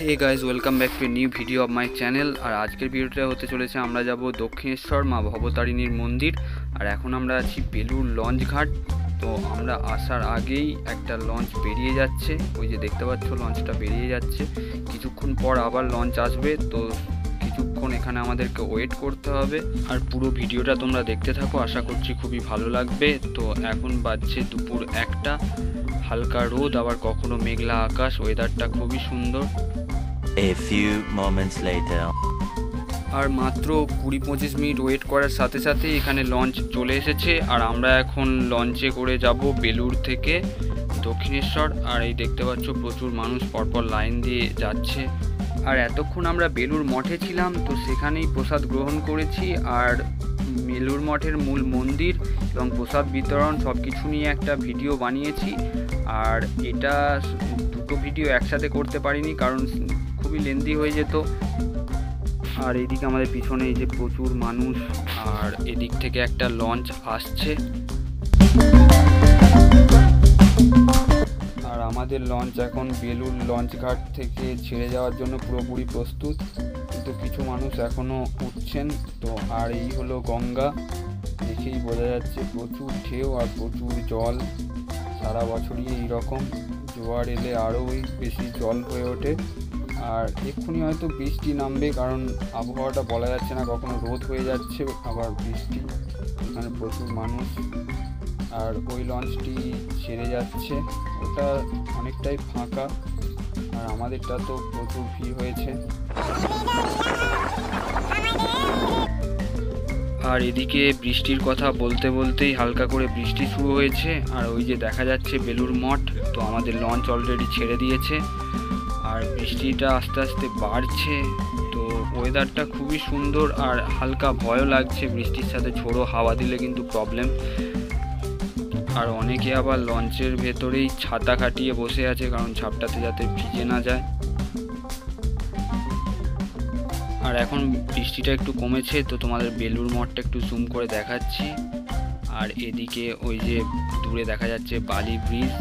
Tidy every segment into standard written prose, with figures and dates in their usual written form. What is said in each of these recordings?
Hey guys welcome back to new video of my channel. আর আজকের ভিডিওটা হতে চলেছে আমরা যাব দক্ষিণেশ্বর মা ভবতারিণীর মন্দির। আর এখন আমরা আছি বেলুর লঞ্চ ঘাট। তো আমরা আসার আগেই একটা লঞ্চ বেরিয়ে যাচ্ছে, ওই যে দেখতে পাচ্ছ লঞ্চটা বেরিয়ে যাচ্ছে। কিছুক্ষণ পর আবার লঞ্চ আসবে, তো কিছুক্ষণ এখানে আমাদেরকে ওয়েট করতে হবে। আর পুরো ভিডিওটা তোমরা দেখতে থাকো, আশা করছি খুবই ভালো লাগবে। তো এখন বাজছে দুপুর 1টা, হালকা রোদ আবার কখনো মেঘলা আকাশ, ওয়েদারটা খুবই সুন্দর। A few moments later. আর মাত্র 20-25 মিনিট ওয়েট করার সাথে সাথে এখানে লঞ্চ চলে এসেছে। আর আমরা এখন লঞ্চে করে যাব বেলুর থেকে দক্ষিণেশ্বর। আর এই দেখতে পাচ্ছ প্রচুর মানুষ পরপর লাইন দিয়ে যাচ্ছে। আর এতক্ষণ আমরা বেলুর মঠে ছিলাম, তো সেখানেই প্রসাদ গ্রহণ করেছি। আর বেলুর মঠের মূল মন্দির এবং প্রসাদ বিতরণ সব কিছু নিয়ে একটা ভিডিও বানিয়েছি। আর এটা দুটো ভিডিও একসাথে করতে পারিনি, কারণ খুবই লেন্দি হয়ে যেত। আর এদিকে আমাদের পিছনে এই যে প্রচুর মানুষ, আর এদিক থেকে একটা লঞ্চ আসছে। আর আমাদের লঞ্চ এখন বেলুর লঞ্চ ঘাট থেকে ছেড়ে যাওয়ার জন্য পুরোপুরি প্রস্তুত, কিন্তু কিছু মানুষ এখনও উঠছেন। তো আর এই হলো গঙ্গা, দেখেই বোঝা যাচ্ছে প্রচুর ঢেউ আর প্রচুর জল। সারা বছরই এইরকম, জোয়ার এলে আরও বেশি জল হয়ে ওঠে। আর এক্ষুনি হয়তো বৃষ্টি নামবে, কারণ আবহাওয়াটা বলা যাচ্ছে না, কখনো রোদ হয়ে যাচ্ছে আবার বৃষ্টি। এখানে প্রচুর মানুষ। আর ওই লঞ্চটি ছেড়ে যাচ্ছে, ওটা অনেকটাই ফাঁকা। আর আমাদেরটা তো প্রচুর ভিড় হয়েছে। আর এদিকে বৃষ্টির কথা বলতে বলতেই হালকা করে বৃষ্টি শুরু হয়েছে। আর ওই যে দেখা যাচ্ছে বেলুর মঠ, তো আমাদের লঞ্চ অলরেডি ছেড়ে দিয়েছে। আর বৃষ্টিটা আস্তে আস্তে বাড়ছে, তো ওয়েদারটা খুবই সুন্দর। আর হালকা ভয়ও লাগছে, বৃষ্টির সাথে ঝোড়ো হাওয়া দিলে কিন্তু প্রবলেম। আর অনেকে আবার লঞ্চের ভেতরেই ছাতা খাটিয়ে বসে আছে, কারণ ঝাপটাতে যাতে ভিজে না যায়। আর এখন বৃষ্টিটা একটু কমেছে, তো তোমাদের বেলুর মঠটা একটু জুম করে দেখাচ্ছি। আর এদিকে ওই যে দূরে দেখা যাচ্ছে বালি ব্রিজ।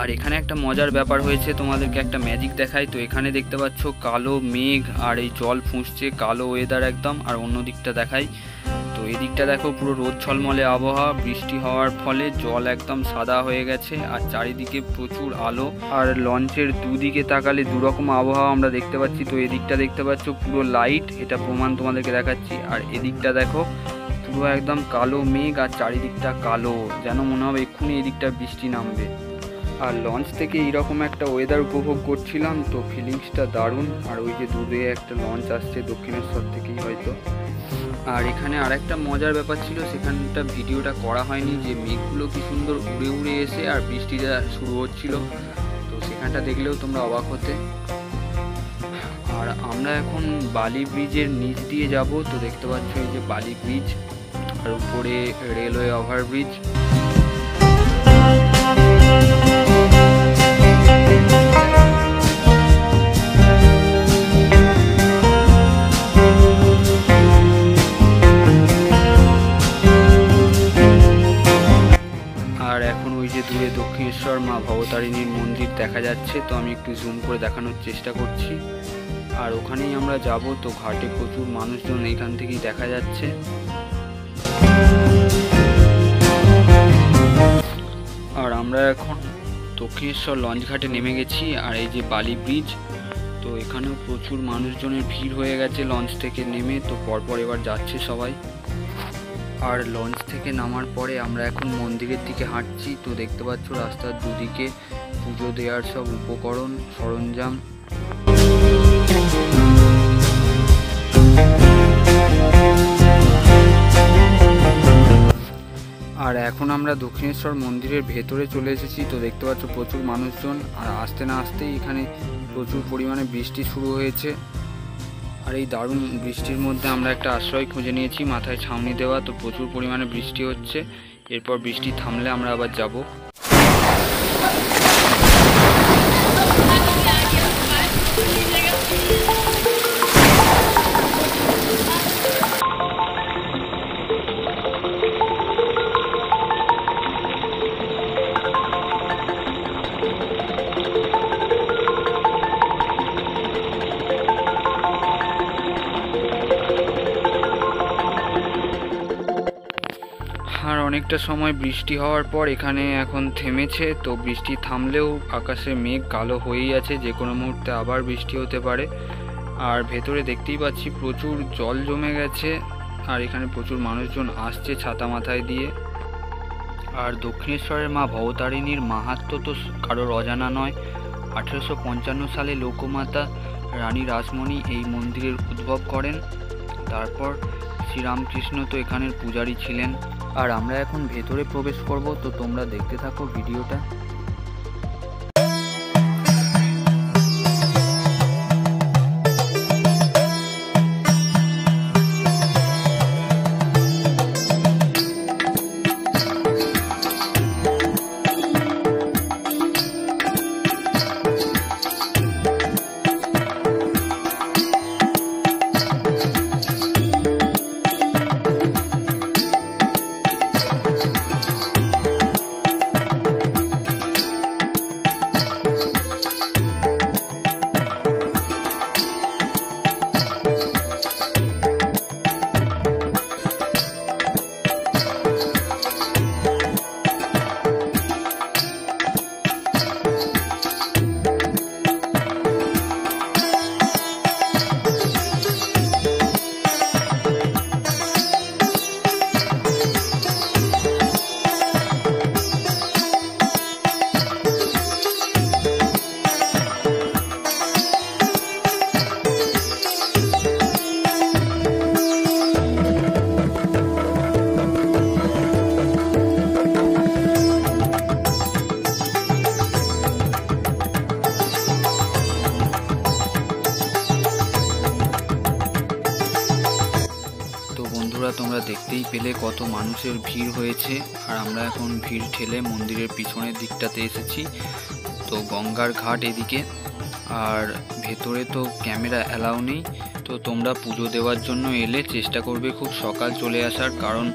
আর এখানে একটা মজার ব্যাপার হয়েছে, তোমাদেরকে একটা ম্যাজিক দেখাই। তো এখানে দেখতে পাচ্ছ কালো মেঘ, আর এই জল ফুঁসছে, কালো ওয়েদার একদম। আর অন্য দিকটা দেখাই, তো এদিকটা দেখো পুরো রোদ ছলমলে আবহাওয়া, বৃষ্টি হওয়ার ফলে জল একদম সাদা হয়ে গেছে। আর চারিদিকে প্রচুর আলো। আর লঞ্চের দুদিকে তাকালে দুরকম আবহাওয়া আমরা দেখতে পাচ্ছি। তো এদিকটা দেখতে পাচ্ছ পুরো লাইট, এটা প্রমাণ তোমাদেরকে দেখাচ্ছি। আর এদিকটা দেখো পুরো একদম কালো মেঘ, আর চারিদিকটা কালো, যেন মনে হবে এক্ষুনি এদিকটা বৃষ্টি নামবে। আর লঞ্চ থেকে এইরকম একটা ওয়েদার উপভোগ করছিলাম, তো ফিলিংসটা দারুণ। আর ওই যে দূরে একটা লঞ্চ আসছে দক্ষিণেশ্বর থেকেই হয়তো। আর এখানে আর একটা মজার ব্যাপার ছিল, সেখানটা ভিডিওটা করা হয়নি, যে মেঘগুলো কি সুন্দর উড়ে উড়ে এসে আর বৃষ্টিটা শুরু হচ্ছিল। তো সেখানটা দেখলেও তোমরা অবাক হতে। আর আমরা এখন বালি ব্রিজের নিচ দিয়ে যাব। তো দেখতে পাচ্ছ এই যে বালি ব্রিজ, আর উপরে রেলওয়ে ওভারব্রিজ। আর এখন ওই যে দূরে দক্ষিণেশ্বর মা ভবতারিণীর মন্দির দেখা যাচ্ছে, তো আমি একটু জুম করে দেখানোর চেষ্টা করছি। আর ওখানেই আমরা যাব। তো ঘাটে প্রচুর মানুষজন এখান থেকেই দেখা যাচ্ছে। আর আমরা এখন দক্ষিণেশ্বর লঞ্চ ঘাটে নেমে গেছি। আর এই যে বালি ব্রিজ, তো এখানেও প্রচুর মানুষজনের ভিড় হয়ে গেছে লঞ্চ থেকে নেমে। তো পরপর এবার যাচ্ছে সবাই। আর লঞ্চ থেকে নামার পরে আমরা এখন মন্দিরের দিকে হাঁটছি। তো দেখতে পাচ্ছ রাস্তার দুদিকে পুজো দেওয়ার সব উপকরণ সরঞ্জাম। আর এখন আমরা দক্ষিণেশ্বর মন্দিরের ভেতরে চলে এসেছি। তো দেখতে পাচ্ছ প্রচুর মানুষজন। আর আসতে না আসতেই এখানে প্রচুর পরিমাণে বৃষ্টি শুরু হয়েছে। আর এই দারুণ বৃষ্টির মধ্যে আমরা একটা আশ্রয় খুঁজে নিয়েছি, মাথায় ছাউনি দেওয়া। তো প্রচুর পরিমাণে বৃষ্টি হচ্ছে, এরপর বৃষ্টি থামলে আমরা আবার যাব। অনেকটা সময় বৃষ্টি হওয়ার পর এখানে এখন থেমেছে। তো বৃষ্টি থামলেও আকাশে মেঘ কালো হয়েই আছে, যে কোনো মুহূর্তে আবার বৃষ্টি হতে পারে। আর ভেতরে দেখতেই পাচ্ছি প্রচুর জল জমে গেছে, আর এখানে প্রচুর মানুষজন আসছে ছাতা মাথায় দিয়ে। আর দক্ষিণেশ্বরের মা ভবতারিণীর মাহাত্ম্য তো কারোর অজানা নয়। 1855 সালে লোকমাতা রানী রাসমণি এই মন্দিরের উদ্ভব করেন। তারপর শ্রীরামকৃষ্ণ তো এখানের পূজারী ছিলেন। আর আমরা এখন ভেতরে প্রবেশ করব, তো তোমরা দেখতে থাকো ভিডিওটা। তোমরা দেখতেই পেলে কত মানুষের ভিড় হয়েছে। আর আমরা এখন ভিড় ঠেলে মন্দিরের পিছনের দিকটাতে এসেছি। তো গঙ্গার ঘাট এদিকে, আর ভেতরে তো ক্যামেরা অ্যালাউ নেই। তো তোমরা পুজো দেওয়ার জন্য এলে চেষ্টা করবে খুব সকাল চলে আসার, কারণ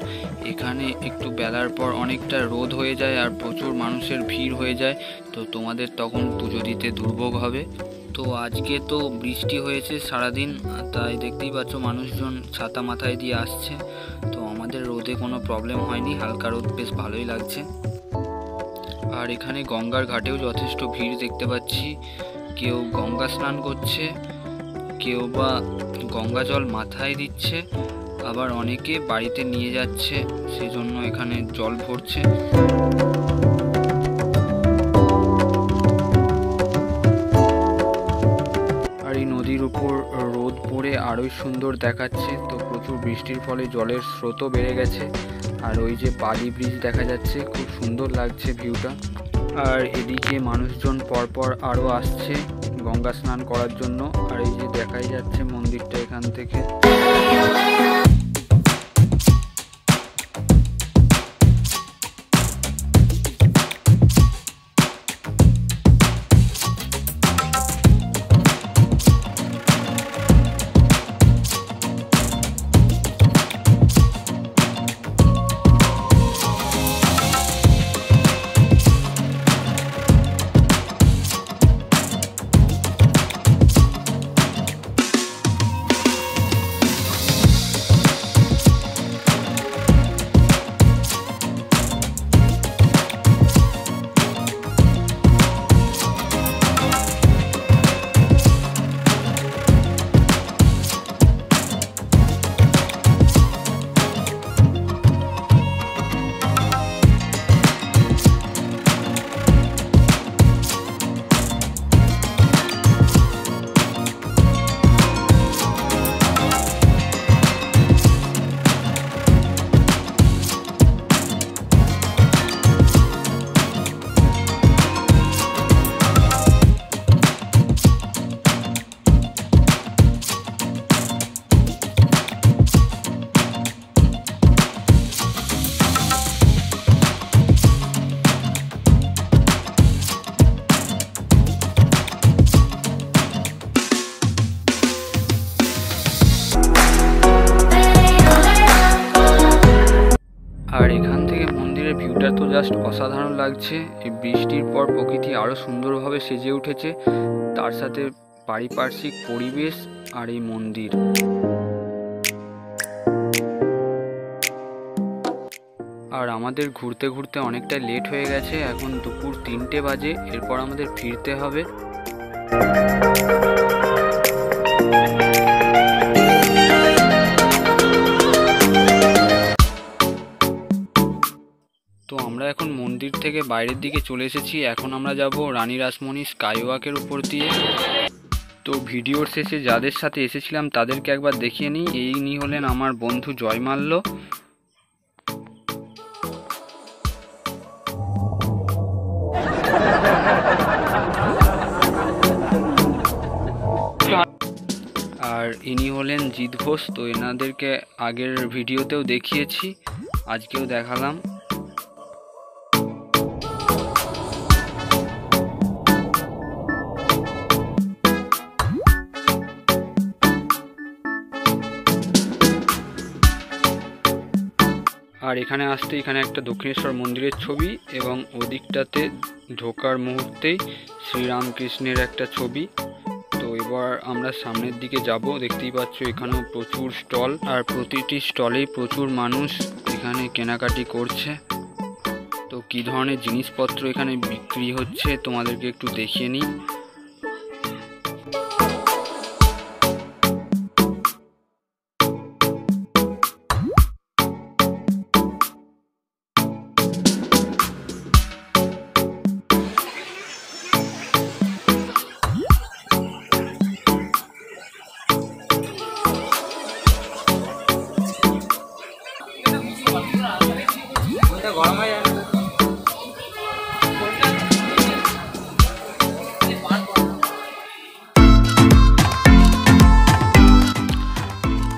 এখানে একটু বেলার পর অনেকটা রোদ হয়ে যায় আর প্রচুর মানুষের ভিড় হয়ে যায়। তো তোমাদের তখন পুজো দিতে দুর্ভোগ হবে। তো আজকে তো বৃষ্টি হয়েছে সারাদিন, তাই দেখতেই পাচ্ছ মানুষজন ছাতা মাথায় দিয়ে আসছে। তো আমাদের রোদে কোনো প্রবলেম হয়নি, হালকা রোদ, বেশ ভালোই লাগছে। আর এখানে গঙ্গার ঘাটেও যথেষ্ট ভিড় দেখতে পাচ্ছি। কেউ গঙ্গা স্নান করছে, কেউ বা গঙ্গা জল মাথায় দিচ্ছে, আবার অনেকে বাড়িতে নিয়ে যাচ্ছে, সেজন্য এখানে জল ভরছে। আর এই নদীর উপর রোদ পড়ে আরোই সুন্দর দেখাচ্ছে। তো প্রচুর বৃষ্টির ফলে জলের স্রোতও বেড়ে গেছে। আর ওই যে বালি ব্রিজ দেখা যাচ্ছে, খুব সুন্দর লাগছে ভিউটা। আর এদিকে মানুষজন পরপর আরও আসছে গঙ্গা স্নান করার জন্য। আর এই যে দেখাই যাচ্ছে মন্দিরটা এখান থেকে। আর এখান থেকে মন্দিরের ভিউটা তো জাস্ট অসাধারণ লাগছে। এই বৃষ্টির পর প্রকৃতি আরও সুন্দরভাবে সেজে উঠেছে, তার সাথে পারিপার্শ্বিক পরিবেশ আর এই মন্দির। আর আমাদের ঘুরতে ঘুরতে অনেকটা লেট হয়ে গেছে, এখন দুপুর 3টে বাজে। এরপর আমাদের ফিরতে হবে। তো আমরা এখন মন্দির থেকে বাইরের দিকে চলে এসেছি। এখন আমরা যাব রানী রাসমণি স্কাইওয়াকের উপর দিয়ে। তো ভিডিওর শেষে যাদের সাথে এসেছিলাম তাদেরকে একবার দেখিয়ে নিই। ইনি হলেন আমার বন্ধু জয়মাল্য। আর ইনি হলেন জিৎ ঘোষ। তো এনাদেরকে আগের ভিডিওতেও দেখিয়েছি, আজকেও দেখালাম। আর এখানে আসতে এখানে একটা দক্ষিণেশ্বর মন্দিরের ছবি এবং ওদিকটাতে ঢোকার মুহূর্তেই শ্রীরামকৃষ্ণের একটা ছবি। তো এবার আমরা সামনের দিকে যাব। দেখতেই পাচ্ছ এখানেও প্রচুর স্টল, আর প্রতিটি স্টলেই প্রচুর মানুষ এখানে কেনাকাটি করছে। তো কী ধরনের জিনিসপত্র এখানে বিক্রি হচ্ছে তোমাদেরকে একটু দেখিয়ে নিই।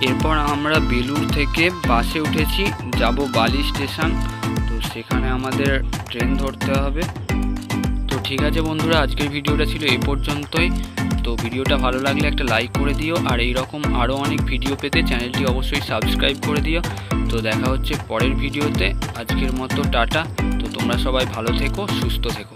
এরপর আমরা বেলুড় থেকে বাসে উঠেছি, যাব বালি স্টেশন। তো সেখানে আমাদের ট্রেন ধরতে হবে। তো ঠিক আছে বন্ধুরা, আজকের ভিডিওটা ছিল এই পর্যন্তই। তো ভিডিওটা ভালো লাগলে একটা লাইক করে দিও, আর এইরকম আরও অনেক ভিডিও পেতে চ্যানেলটি অবশ্যই সাবস্ক্রাইব করে দিও। তো দেখা হচ্ছে পরের ভিডিওতে। আজকের মতো টাটা। তো তোমরা সবাই ভালো থেকো, সুস্থ থেকো।